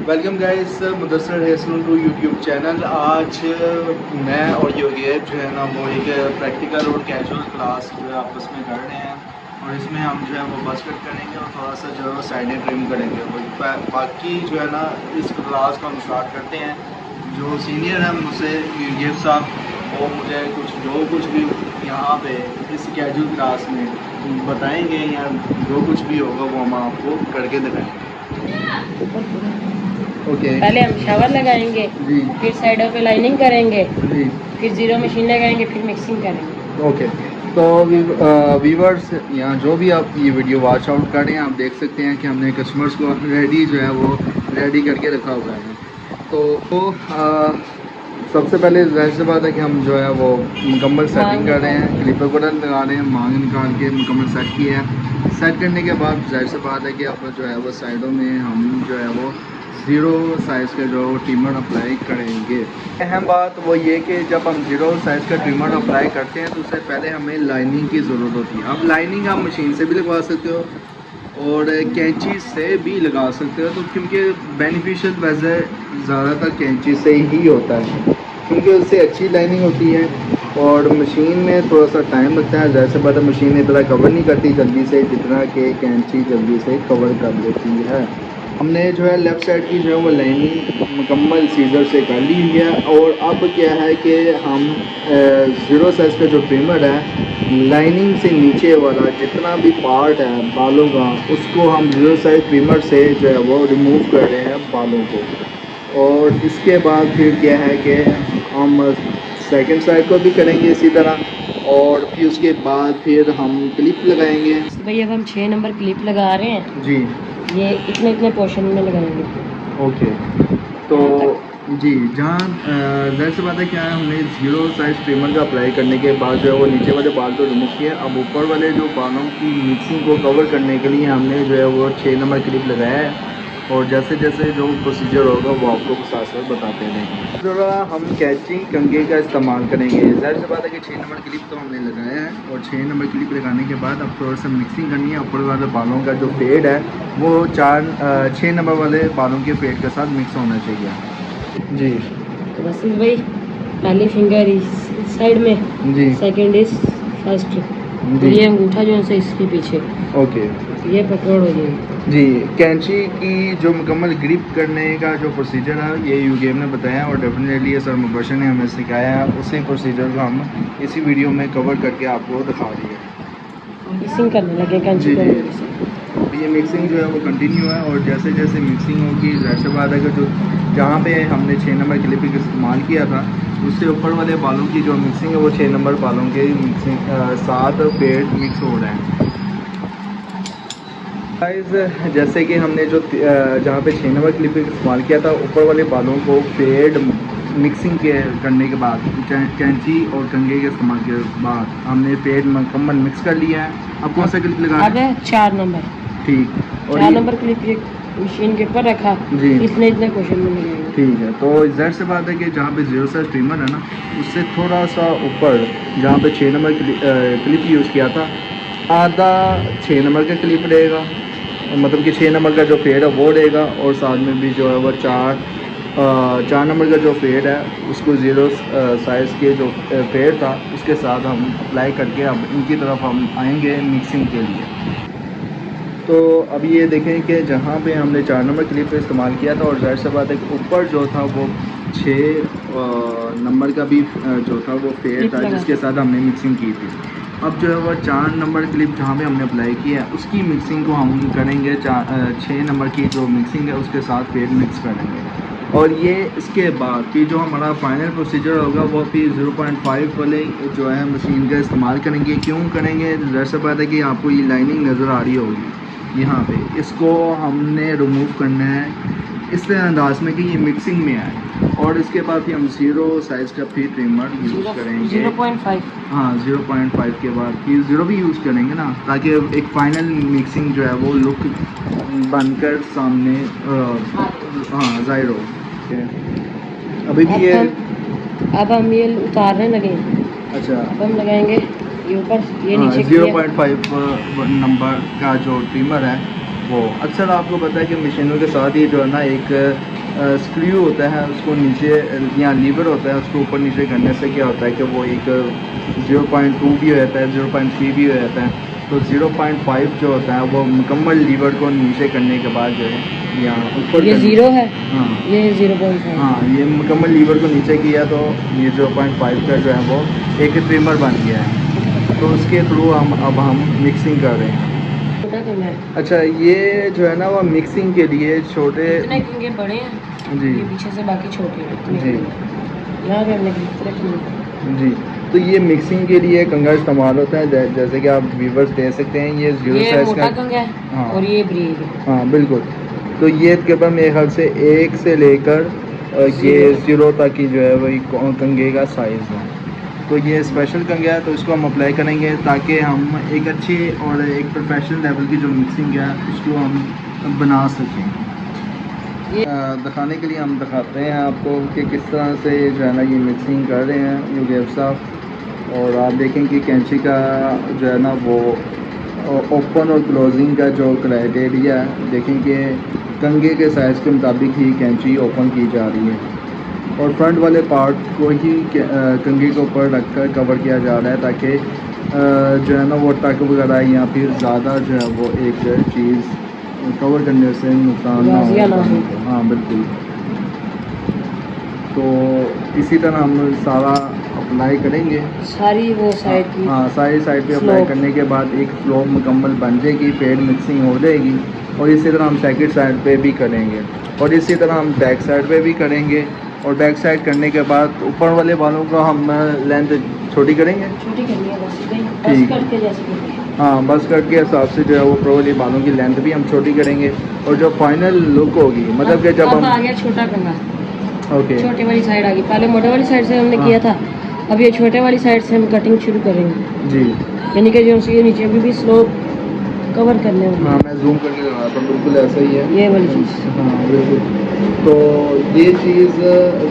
Welcome guys Mudassar Hasan to YouTube channel. आज मैं और योगेश जो है ना वो एक प्रैक्टिकल और कैजुअल क्लास जो है आपस में कर रहे हैं और इसमें हम जो है वो बस कट करेंगे और थोड़ा सा जो है साइडें ट्रिम करेंगे। बाकी जो है ना इस क्लास को हम स्टार्ट करते हैं। जो सीनियर हैं मुझसे योगेश साहब वो मुझे कुछ भी यहाँ पे इस कैजुअल क्लास में बताएंगे या जो कुछ भी होगा वो हम आपको करके दिखाएंगे। पहले हम शावर लगाएंगे जी, फिर साइडों पे लाइनिंग करेंगे, जी, फिर जीरो मशीन लगाएंगे, फिर मिक्सिंग करेंगे। ओके। तो वीवर्स यहाँ जो भी आप ये वीडियो वॉच आउट कर रहे हैं आप देख सकते हैं कि हमने कस्टमर्स को रेडी जो है वो रेडी करके रखा हुआ है। तो सबसे पहले जाहिर सी बात है कि हम जो है वो मुकम्मल सेटिंग कर रहे हैं, क्लिपर को लगा रहे हैं, मांग निकाल के मुकम्मल सेट किया है। सेट करने के बाद जाहिर सी बात है कि अब जो है वो साइडों में हम जो है वो ज़ीरो साइज़ का जो ट्रिमर अप्लाई करेंगे। अहम बात वो ये कि जब हम ज़ीरो साइज़ का ट्रिमर अप्लाई करते हैं तो उससे पहले हमें लाइनिंग की ज़रूरत होती है। अब लाइनिंग आप मशीन से भी लगवा सकते हो और कैंची से भी लगा सकते हो, तो क्योंकि बेनिफिशियल वैसे ज़्यादातर कैंची से ही होता है क्योंकि उससे अच्छी लाइनिंग होती है और मशीन में थोड़ा सा टाइम लगता है। जैसे बात मशीन इतना कवर नहीं करती जल्दी से जितना कि कैंची जल्दी से कवर कर देती है। हमने जो है लेफ़्ट साइड की जो है वो लाइनिंग मुकम्मल सीज़र से कर ली है और अब क्या है कि हम ज़ीरो साइज़ का जो ट्रिमर है लाइनिंग से नीचे वाला जितना भी पार्ट है बालों का उसको हम ज़ीरो साइज़ ट्रिमर से जो है वो रिमूव कर रहे हैं बालों को। और इसके बाद फिर क्या है कि हम सेकंड साइड को भी करेंगे इसी तरह और फिर उसके बाद फिर हम क्लिप लगाएंगे। भाई अब हम 6 नंबर क्लिप लगा रहे हैं। जी, ये इतने पोर्शन में लगाएंगे। ओके। तो जी, जहाँ ज़ाहिर सी बात है क्या है हमने ज़ीरो साइज़ ट्रिमर का अप्लाई करने के बाद जो है वो नीचे वाले बाल को रिमूव किया। अब ऊपर वाले जो बालों की मिक्सिंग को कवर करने के लिए हमने जो है वो 6 नंबर क्लिप लगाया है और जैसे जैसे जो प्रोसीजर होगा वो आपको साथ साथ बताते रहेंगे। ज़रा हम कैंची कंघे का इस्तेमाल करेंगे। ज़ाहिर सी बात है कि 6 नंबर क्लिप तो हमने लगाया है और 6 नंबर क्लिप लगाने के बाद अब थोड़ा सा मिक्सिंग करनी है। ऊपर वाले बालों का जो फेड है वो 6 नंबर वाले बालों के फेड के साथ मिक्स होना चाहिए। जी, तो बस भाई पहली फिंगर इस साइड में, जी, सेकंड इज फर्स्ट, जी, ये अंगूठा जो है इसके पीछे, ओके। ये पकड़ हो जाएगी। जी, कैंची की जो मुकम्मल ग्रिप करने का जो प्रोसीजर है ये यूगेम ने बताया और डेफिनेटली ये सर मुबशर ने हमें सिखाया है। उसी प्रोसीजर को हम इसी वीडियो में कवर करके आपको दिखा रही है। मिक्सिंग करने लगे कैंची जी, को। जी। अब ये मिक्सिंग जो है वो कंटिन्यू है और जैसे जैसे मिक्सिंग होगी ज़ाहिर सी बात है कि जो जहाँ पे हमने 6 नंबर क्लिप इस्तेमाल किया था उससे ऊपर वाले बालों की जो मिक्सिंग है वो 6 नंबर बालों के मिक्सिंग साथ फेड मिक्स हो रहे हैं। गाइस जैसे कि हमने जो जहाँ पे 6 नंबर क्लिप इस्तेमाल किया था ऊपर वाले बालों को फेड मिक्सिंग के करने के बाद कैंची और कंघे के इस्तेमाल के बाद हमने फेड मुकम्मल मिक्स कर लिया है। अब कौन सा क्लिप लगा अब है 4 नंबर, ठीक, और 4 नंबर क्लिप ये मशीन के ऊपर रखा जी, इतने क्वेश्चन में लगाएंगे। ठीक है। तो जाहिर सी बात है कि जहाँ पे ज़ीरो साइज ट्रिमर है ना उससे थोड़ा सा ऊपर जहाँ पे 6 नंबर क्लिप यूज़ किया था आधा 6 नंबर का क्लिप रहेगा, मतलब कि 6 नंबर का जो फेड है वो रहेगा और साथ में भी जो है वो 4 नंबर का जो फेड है उसको ज़ीरो साइज़ के जो फेड था उसके साथ हम अप्लाई करके अब इनकी तरफ हम आएंगे मिक्सिंग के लिए। तो अब ये देखें कि जहाँ पे हमने 4 नंबर क्लिप इस्तेमाल किया था और ज़ाहिर सी बात है कि ऊपर जो था वो 6 नंबर का भी जो था वो फेड था जिसके साथ हमने मिक्सिंग की थी। अब जो है वो 4 नंबर क्लिप जहाँ पे हमने अप्लाई किया है उसकी मिक्सिंग को हम करेंगे 6 नंबर की जो मिक्सिंग है उसके साथ फेड मिक्स करेंगे और ये इसके बाद फिर जो हमारा फाइनल प्रोसीजर होगा वो फिर 0.5 वाले जो है मशीन का इस्तेमाल करेंगे। क्यों करेंगे? ज़ाहिर सी बात है कि आपको ये लाइनिंग नज़र आ रही होगी यहाँ पे, इसको हमने रिमूव करना है इस अंदाज में कि ये मिक्सिंग में आए और इसके बाद फिर हम ज़ीरो साइज़ का फिर ट्रिमर यूज़ करेंगे। 0.5, हाँ 0.5 के बाद फिर ज़ीरो भी यूज़ करेंगे ना ताकि एक फ़ाइनल मिक्सिंग जो है वो लुक बनकर सामने हाँ ज़ाहिर हो। अभी भी ये अब हम ये उतारने लगे। अच्छा, अब हम लगाएंगे ये ऊपर, ये नीचे 0.5 नंबर का जो ट्रिमर है वो अक्सर आपको पता है कि मशीनों के साथ ही जो है ना एक स्क्रू होता है उसको नीचे या लीवर होता है उसको ऊपर नीचे करने से क्या होता है कि वो एक 0.2 भी हो जाता है, 0.3 भी हो जाता है। तो 0.5 जो होता है वो मुकम्मल लीवर को नीचे करने के बाद जो है या ऊपर ये 0 है, हाँ ये 0.5। हाँ, ये मुकम्मल लीवर को नीचे किया तो ये 0.5 का जो है वो एक ट्रिमर बन गया है। तो उसके थ्रू अब हम मिक्सिंग कर रहे हैं। छोटा कंगा है, अच्छा, ये जो है ना वो मिक्सिंग के लिए छोटे इतने कंगे बड़े हैं जी ये पीछे से, बाकी छोटे हैं इतने जी कंगे। यहाँ पे हमने कितने कंगे, जी। तो ये मिक्सिंग के लिए कंगा इस्तेमाल होता है जैसे कि आप व्यूवर्स दे सकते हैं। ये 0 ये साइज मोटा का कंगा है हाँ और ये ब्रीक है। हाँ बिल्कुल। तो ये तकरीबन मेरे ख्याल से 1 से लेकर ये 0 तक की जो है वही कंगे का साइज़ है। तो ये स्पेशल कंगा है तो इसको हम अप्लाई करेंगे ताकि हम एक अच्छी और एक प्रोफेशनल लेवल की जो मिक्सिंग है उसको हम बना सकें। दिखाने के लिए हम दिखाते हैं आपको कि किस तरह से जो है ना ये मिक्सिंग कर रहे हैं युगेब साहब। और आप देखें कि कैंची का जो है ना वो ओपन और क्लोजिंग का जो क्राइटेरिया है, देखें कि कंगे के साइज़ के मुताबिक ही कैंची ओपन की जा रही है और फ्रंट वाले पार्ट को ही कंगे के ऊपर रखकर कवर किया जा रहा है ताकि जो है ना वो टक वगैरह या फिर ज़्यादा जो है वो एक चीज़ कवर करने से नुकसान ना हो। हाँ बिल्कुल। तो इसी तरह हम सारा अप्लाई करेंगे सारी वो साइड की। हाँ, सारी साइड पे अप्लाई करने के बाद एक फ्लो मुकम्मल बन जाएगी, पेड मिक्सिंग हो जाएगी। और इसी तरह हम सेकंड साइड पे भी करेंगे और इसी तरह हम बैक साइड पे भी करेंगे। और बैक साइड करने के बाद ऊपर वाले बालों को हम लेंथ छोटी करेंगे, छोटी करनी है बस ठीक। कट के जैसे करनी है। हाँ, बस कट के हिसाब से जो है वो ऊपर वाली बालों की लेंथ भी हम छोटी करेंगे। और जो फाइनल लुक होगी मतलब कि जब अब हम आ गया छोटा कंगा, ओके छोटे वाली साइड आ गई। पहले मोटे वाली साइड से हमने किया था, अब ये छोटे वाली साइड से हम कटिंग शुरू करेंगे। जी यानी कि जो उसके नीचे अभी भी स्लोप कवर करने वाली। हाँ, मैं जूम करके लगा था, बिल्कुल ऐसा ही है ये वाली चीज़। हाँ बिल्कुल। तो ये चीज़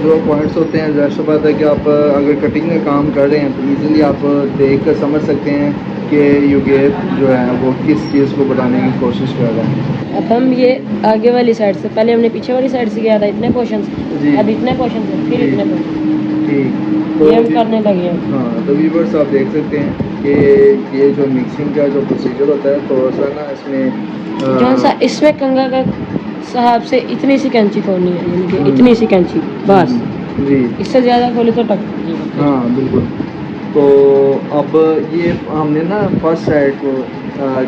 जो पॉइंट्स होते हैं ज़ाहिर सी बात है कि आप अगर कटिंग का काम कर रहे हैं तो ईज़िली आप देख कर समझ सकते हैं कि युगेब जो है वो किस चीज़ को बताने की कोशिश कर रहा है। अब हम ये आगे वाली साइड से, पहले हमने पीछे वाली साइड से किया था इतने पोर्शन से, जी। अब इतने पोर्शन से, फिर जी। इतने पोर्शन, ठीक। ये हम करने लगे हैं। हाँ, तो व्यूअर्स आप देख सकते हैं कि ये जो मिक्सिंग का जो प्रोसीजर होता है थोड़ा सा ना इसमें जौन सा इसमें कंगा का साहब से इतनी सी कैंची खोलनी है, यानी कि इतनी सी कैंची बस, जी इससे ज़्यादा खोले तो टक। हाँ बिल्कुल। तो अब ये हमने ना फर्स्ट साइड को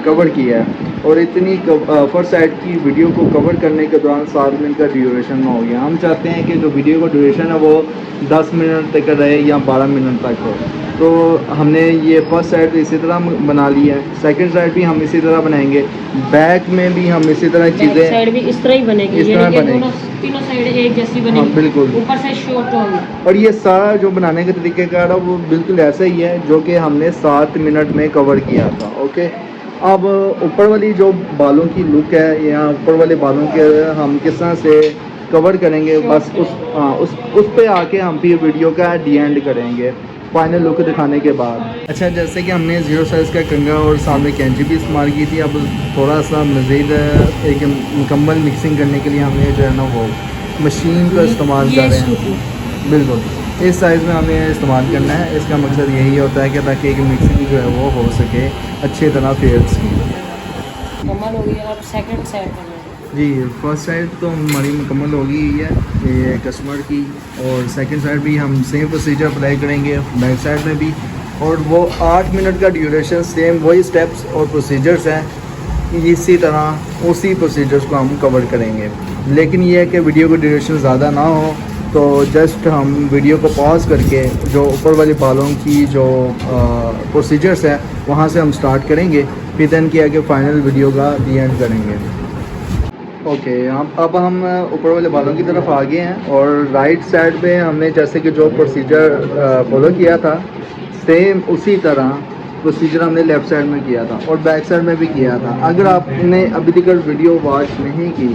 कवर किया है और इतनी फर्स्ट साइड की वीडियो को कवर करने के दौरान 7 मिनट का ड्यूरेशन हो गया। हम चाहते हैं कि जो वीडियो का ड्यूरेशन है वो 10 मिनट तक रहे या 12 मिनट तक हो। तो हमने ये फर्स्ट साइड इसी तरह बना ली है, सेकंड साइड भी हम इसी तरह बनाएंगे, बैक में भी हम इसी तरह चीज़ें साइड भी इस तरह ही बनेगी, इस तरह यानी कि बनेगी। दोनों तीनों साइड एक जैसी हाँ बनेगी, बिल्कुल। ऊपर से शॉर्ट होगी। और ये सारा जो बनाने का तरीक़ेकार है वो बिल्कुल ऐसा ही है जो कि हमने 7 मिनट में कवर किया था। ओके, अब ऊपर वाली जो बालों की लुक है या ऊपर वाले बालों के हम किस तरह से कवर करेंगे बस उस पे आके हम फिर वीडियो का डी एंड करेंगे फाइनल लुक दिखाने के बाद। अच्छा, जैसे कि हमने 0 साइज़ का कंगा और सामने कैंची भी इस्तेमाल की थी, अब थोड़ा सा मज़ीद एक मुकम्मल मिक्सिंग करने के लिए हमने जो है ना वो मशीन का इस्तेमाल कर रहे हैं। बिल्कुल इस साइज़ में हमें इस्तेमाल करना है। इसका मकसद यही होता है कि ताकि एक मिक्सिंग जो है वो हो सके अच्छी तरह फेड्स की। मुकम्मल हो गई, अब सेकंड साइड करना है। जी, फर्स्ट साइड तो हमारी मुकम्मल हो गई है ये कस्टमर की, और सेकंड साइड भी हम सेम प्रोसीजर अप्लाई करेंगे बैक साइड में भी। और वो 8 मिनट का ड्यूरेशन, सेम वही स्टेप्स और प्रोसीजर्स हैं, इसी तरह उसी प्रोसीजर्स को हम कवर करेंगे। लेकिन ये है कि वीडियो का ड्यूरेशन ज़्यादा ना हो, तो जस्ट हम वीडियो को पॉज करके जो ऊपर वाले बालों की जो प्रोसीजर्स है वहाँ से हम स्टार्ट करेंगे, फिर देन किया कि फ़ाइनल वीडियो का दी एंड करेंगे। ओके, अब हम ऊपर वाले बालों की तरफ आ गए हैं और राइट साइड पे हमने जैसे कि जो प्रोसीजर फॉलो किया था सेम उसी तरह प्रोसीजर हमने लेफ़्ट साइड में किया था और बैक साइड में भी किया था। अगर आपने अभी तक वीडियो वॉच नहीं की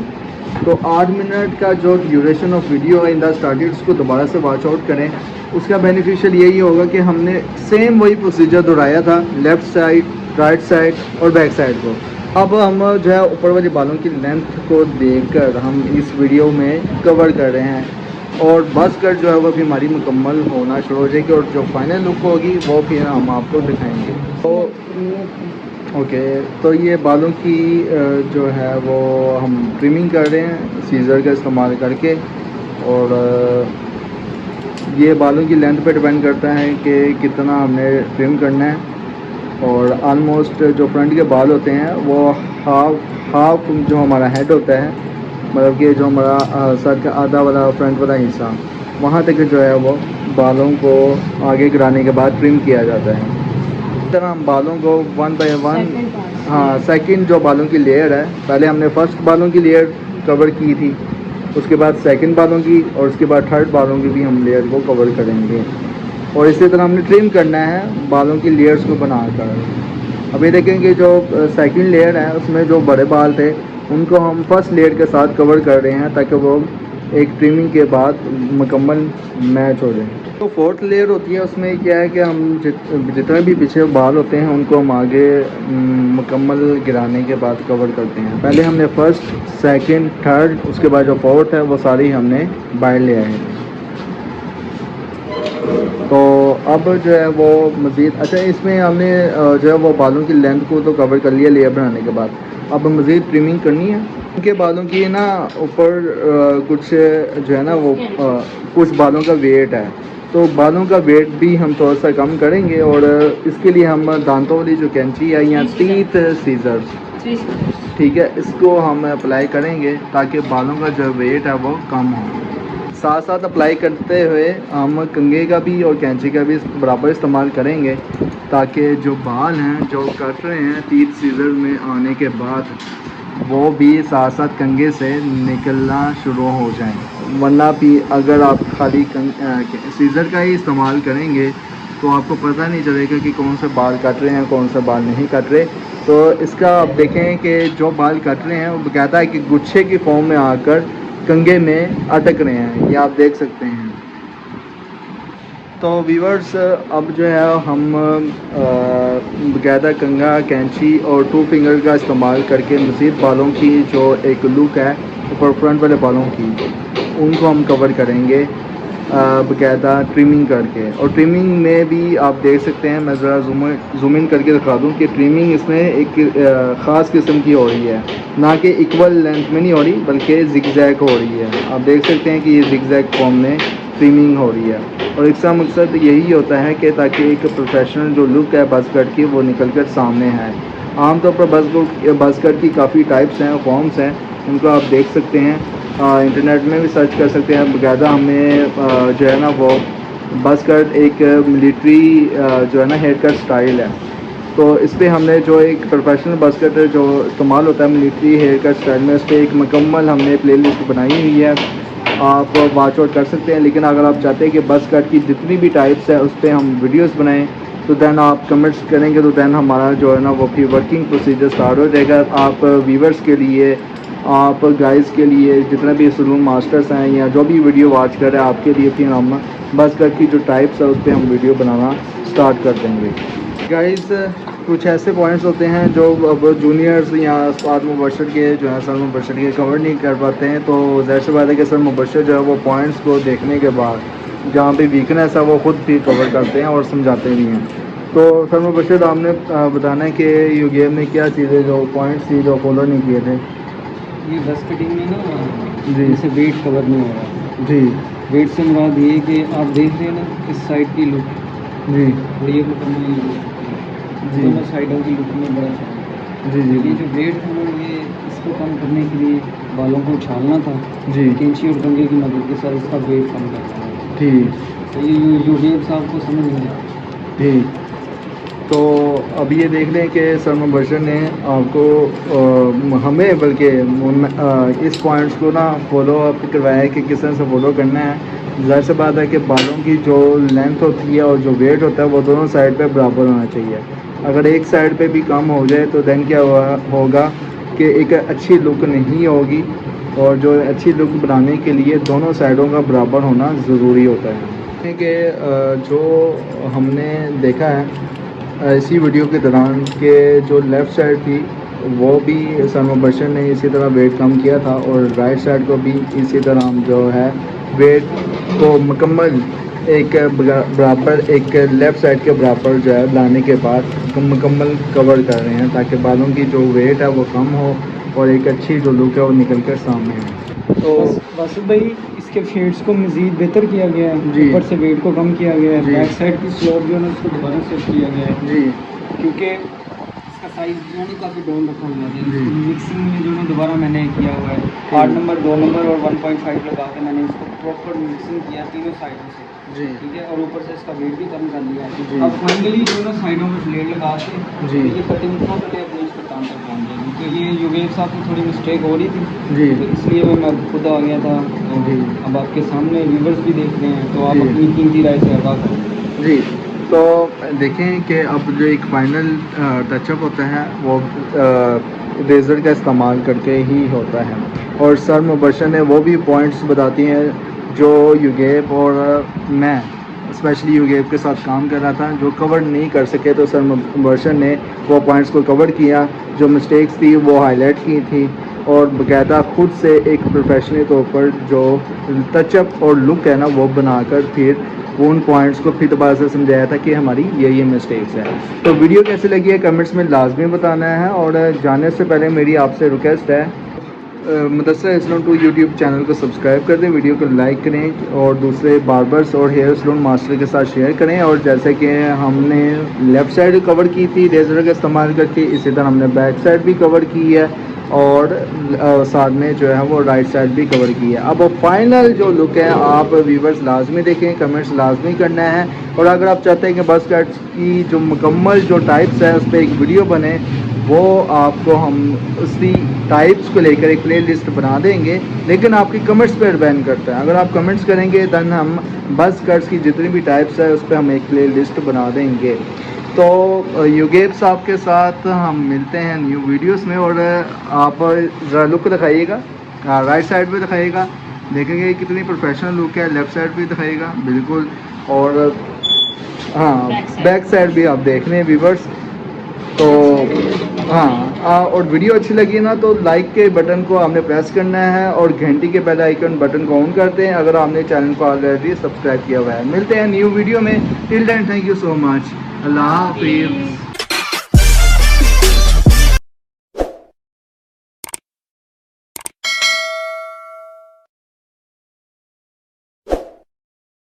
तो 8 मिनट का जो ड्यूरेशन ऑफ वीडियो है इन द स्टार्टेड उसको दोबारा से वॉच आउट करें। उसका बेनिफिशियल यही होगा कि हमने सेम वही प्रोसीजर दोहराया था लेफ़्ट साइड, राइट साइड और बैक साइड को। अब हम जो है ऊपर वाले बालों की लेंथ को देखकर हम इस वीडियो में कवर कर रहे हैं और बस कट जो है वो भी हमारी मुकम्मल होना शुरू हो जाएगी और जो फाइनल लुक होगी वो फिर हम आपको दिखाएंगे। तो ओके, तो ये बालों की जो है वो हम ट्रिमिंग कर रहे हैं सीज़र का इस्तेमाल करके और ये बालों की लेंथ पे डिपेंड करता है कि कितना हमने ट्रिम करना है। और ऑलमोस्ट जो फ्रंट के बाल होते हैं वो हाफ जो हमारा हेड होता है, मतलब कि जो हमारा सर का आधा वाला फ्रंट वाला हिस्सा, वहाँ तक जो है वो बालों को आगे गिराने के बाद ट्रिम किया जाता है। इस तरह हम बालों को वन बाय वन, हाँ, सेकंड जो बालों की लेयर है, पहले हमने फर्स्ट बालों की लेयर कवर की थी, उसके बाद सेकंड बालों की और उसके बाद थर्ड बालों की भी हम लेयर को कवर करेंगे और इसी तरह हमने ट्रिम करना है बालों की लेयर्स को बनाकर। अभी देखेंगे जो सेकंड लेयर है उसमें जो बड़े बाल थे उनको हम फर्स्ट लेयर के साथ कवर कर रहे हैं ताकि वो एक ट्रिमिंग के बाद मुकम्मल मैच हो जाए। तो फोर्थ लेयर होती है, उसमें क्या है कि हम जितने भी पीछे बाल होते हैं उनको हम आगे मुकम्मल गिराने के बाद कवर करते हैं। पहले हमने फर्स्ट, सेकंड, थर्ड, उसके बाद जो फोर्थ है वो सारी हमने बाहर ले आए हैं। तो अब जो है वो मज़ीद, अच्छा, इसमें हमने जो है वो बालों की लेंथ को तो कवर कर लिया लेयर बनाने के बाद। अब मज़ीद ट्रिमिंग करनी है उनके बालों की ना, ऊपर कुछ जो है ना वो कुछ बालों का वेट है, तो बालों का वेट भी हम थोड़ा सा कम करेंगे और इसके लिए हम दांतों वाली जो कैंची है या टीथ सीजर्स, ठीक है, इसको हम अप्लाई करेंगे ताकि बालों का जो वेट है वो कम हो। साथ साथ अप्लाई करते हुए हम कंघे का भी और कैंची का भी बराबर इस्तेमाल करेंगे ताकि जो बाल हैं जो कट रहे हैं टीथ सीजर में आने के बाद वो भी साथ साथ कंघे से निकलना शुरू हो जाएं। वरना भी अगर आप खाली सीजर का ही इस्तेमाल करेंगे तो आपको पता नहीं चलेगा कि कौन से बाल कट रहे हैं कौन से बाल नहीं कट रहे। तो इसका आप देखें कि जो बाल कट रहे हैं वो कहता है कि गुच्छे की फॉर्म में आकर कंघे में अटक रहे हैं, ये आप देख सकते हैं। तो व्यूअर्स, अब जो है हम बाकायदा कंघा, कैंची और टू फिंगर का इस्तेमाल करके मज़ीद बालों की जो एक लुक है ऊपर फ्रंट वाले बालों की, उनको हम कवर करेंगे बाकायदा ट्रिमिंग करके। और ट्रिमिंग में भी आप देख सकते हैं, मैं ज़रा जूम इन करके दिखा दूं कि ट्रिमिंग इसमें एक ख़ास किस्म की हो रही है, ना कि इक्वल लेंथ में नहीं हो रही बल्कि जिगजैग हो रही है। आप देख सकते हैं कि ये जिगजैग फॉर्म में ट्रिमिंग हो रही है और इसका मकसद यही होता है कि ताकि एक प्रोफेशनल जो लुक है बज़ कट की वो निकल कर सामने है। आमतौर पर बज़ कट की काफ़ी टाइप्स हैं, फॉर्म्स हैं, उनको आप देख सकते हैं, इंटरनेट में भी सर्च कर सकते हैं। बाकायदा हमें जो है ना वो बज़ कट एक मिलिट्री जो है ना हेयर कट स्टाइल है, तो इस पर हमने जो एक प्रोफेशनल बज़ कट जो इस्तेमाल होता है मिलिट्री हेयर कट स्टाइल में, उस पर एक मुकम्मल हमने प्लेलिस्ट बनाई हुई है, आप वॉच आउट कर सकते हैं। लेकिन अगर आप चाहते हैं कि बज़ कट की जितनी भी टाइप्स है उस पर हम वीडियोस बनाएं तो दैन आप कमेंट्स करेंगे तो दैन हमारा जो है ना वो फिर वर्किंग प्रोसीजर स्टार्ट हो जाएगा। आप व्यूवर्स के लिए, आप गाइस के लिए, जितना भी सलून मास्टर्स हैं या जो भी वीडियो वॉच कर रहे हैं आपके लिए फिर हम बज़ कट की जो टाइप्स है उस पर हम वीडियो बनाना स्टार्ट कर देंगे। गाइस, कुछ ऐसे पॉइंट्स होते हैं जो अब जूनियर्स या उस्ताद मुबशर के जो है सर मुबशर के कवर नहीं कर पाते हैं, तो ज़ाहिर सी बात है कि सर मुबशर जो है वो पॉइंट्स को देखने के बाद जहाँ पे वीकनेस है वो ख़ुद भी कवर करते हैं और समझाते भी हैं। तो सर मुबशर, आपने बताना है कि यू गेम में क्या चीज़ें जो पॉइंट्स थी जो फॉलो नहीं किए थे। ये बस कटिंग में ना जी, जैसे वेट कवर नहीं हो रहा। जी वेट से मुराद ये है कि आप देख रहे हैं ना इस साइड की लुक जी और ये मुकम्मल जी दोनों साइडों की लुक में बड़ा फर्क है। जी जी ये जो वेट था ना ये इसको कम करने के लिए बालों को उछालना था जी कैंची और कंघे की मदद के साथ इसका वेट कम करना है। ठीक तो ये यूट्यूब साहब को समझ नहीं आया। ठीक। तो अब ये देख लें कि सर मुबशर ने आपको हमें बल्कि इस पॉइंट्स को ना फॉलो अप करवाया है कि किस तरह से फॉलो करना है। ज़ाहिर सी बात है कि बालों की जो लेंथ होती है और जो वेट होता है वो दोनों साइड पे बराबर होना चाहिए। अगर एक साइड पे भी कम हो जाए तो देन क्या होगा कि एक अच्छी लुक नहीं होगी, और जो अच्छी लुक बनाने के लिए दोनों साइडों का बराबर होना ज़रूरी होता है। कि जो हमने देखा है इसी वीडियो के दौरान कि जो लेफ़्ट साइड थी वो भी सलमा बशर ने इसी तरह वेट कम किया था, और राइट साइड को भी इसी तरह हम जो है वेट को मुकम्मल एक बराबर, एक लेफ़्ट साइड के बराबर जो है लाने के बाद मुकम्मल कवर कर रहे हैं, ताकि बालों की जो वेट है वो कम हो और एक अच्छी जो लुक है वो निकल कर सामने आए। तो वासिफ भाई, इसके फेड्स को मज़ीद बेहतर किया गया है, जी। ऊपर से वेट को कम किया गया है, जी। बैक साइड की स्लोप जो है ना उसको दोबारा सेट किया गया है, जी क्योंकि इसका साइज़ जो है ना काफ़ी डाउन रखा हुआ है। जी। मिक्सिंग में जो है दोबारा मैंने किया हुआ है, 8 नंबर 2 नंबर और 1.5 लगा के मैंने इसको प्रॉपर मिक्सिंग किया तीनों साइडों से, जी ठीक है, और ऊपर से इसका वेट भी कम कर लिया जी। है। अब फाइनली जो है ना साइडों में ब्लेड लगा के जी। ये कटिंग था पहले अपने इस काम तक पहुँच गया, क्योंकि ये युगेश साहब की थोड़ी मिस्टेक हो रही थी, जी तो इसलिए मैं खुद आ गया था। तो जी। अब आपके सामने व्यूवर्स भी देख रहे हैं, तो आप जी। अपनी कीमती राय से आगाह करें। जी। तो देखें कि अब जो एक फ़ाइनल टचअप होता है वो रेज़र का इस्तेमाल करके ही होता है, और सर मुबशर ने वो भी पॉइंट्स बताती हैं जो युगेब और मैं स्पेशली युगेब के साथ काम कर रहा था जो कवर नहीं कर सके, तो सर मुबशर ने वो पॉइंट्स को कवर किया, जो मिस्टेक्स थी वो हाईलाइट की थी, और बाकायदा खुद से एक प्रोफेशनल तौर पर जो टचअप और लुक है ना वो बनाकर फिर उन पॉइंट्स को फिर दोबारा से समझाया था कि हमारी ये मिस्टेक्स है। तो वीडियो कैसी लगी है कमेंट्स में लाजमी बताना है, और जाने से पहले मेरी आपसे रिक्वेस्ट है मुदस्सिर इस्लाम टू यूट्यूब चैनल को सब्सक्राइब कर दें, वीडियो को लाइक करें और दूसरे बार्बर्स और हेयर सलून मास्टर के साथ शेयर करें। और जैसे कि हमने लेफ़्ट साइड कवर की थी रेज़र का इस्तेमाल करके, इसी तरह हमने बैक साइड भी कवर की है, और साथ में जो है वो राइट साइड भी कवर की है। अब फाइनल जो लुक है आप व्यूवर्स लाजमी देखें, कमेंट्स लाजमी करना है, और अगर आप चाहते हैं कि बस कट्स की जो मुकम्मल जो टाइप्स है उस पर एक वीडियो बने, वो आपको हम उसी टाइप्स को लेकर एक प्लेलिस्ट बना देंगे, लेकिन आपकी कमेंट्स पर डिपेंड करता है। अगर आप कमेंट्स करेंगे दैन हम बस कट्स की जितनी भी टाइप्स है उस पर हम एक प्लेलिस्ट बना देंगे। तो युगेब साहब के साथ हम मिलते हैं न्यू वीडियोस में, और आप ज़रा लुक दिखाइएगा, राइट साइड पे दिखाइएगा, देखेंगे कितनी प्रोफेशनल लुक है, लेफ़्ट साइड भी दिखाइएगा बिल्कुल, और हाँ बैक साइड भी आप देख रहे हैं व्यूवर्स। तो हाँ और वीडियो अच्छी लगी ना तो लाइक के बटन को आपने प्रेस करना है, और घंटी के बेल आइकन बटन को ऑन करते हैं अगर आपने चैनल को ऑलरेडी सब्सक्राइब किया हुआ है। मिलते हैं न्यू वीडियो में, till then thank you so much, अल्लाह हाफिज़।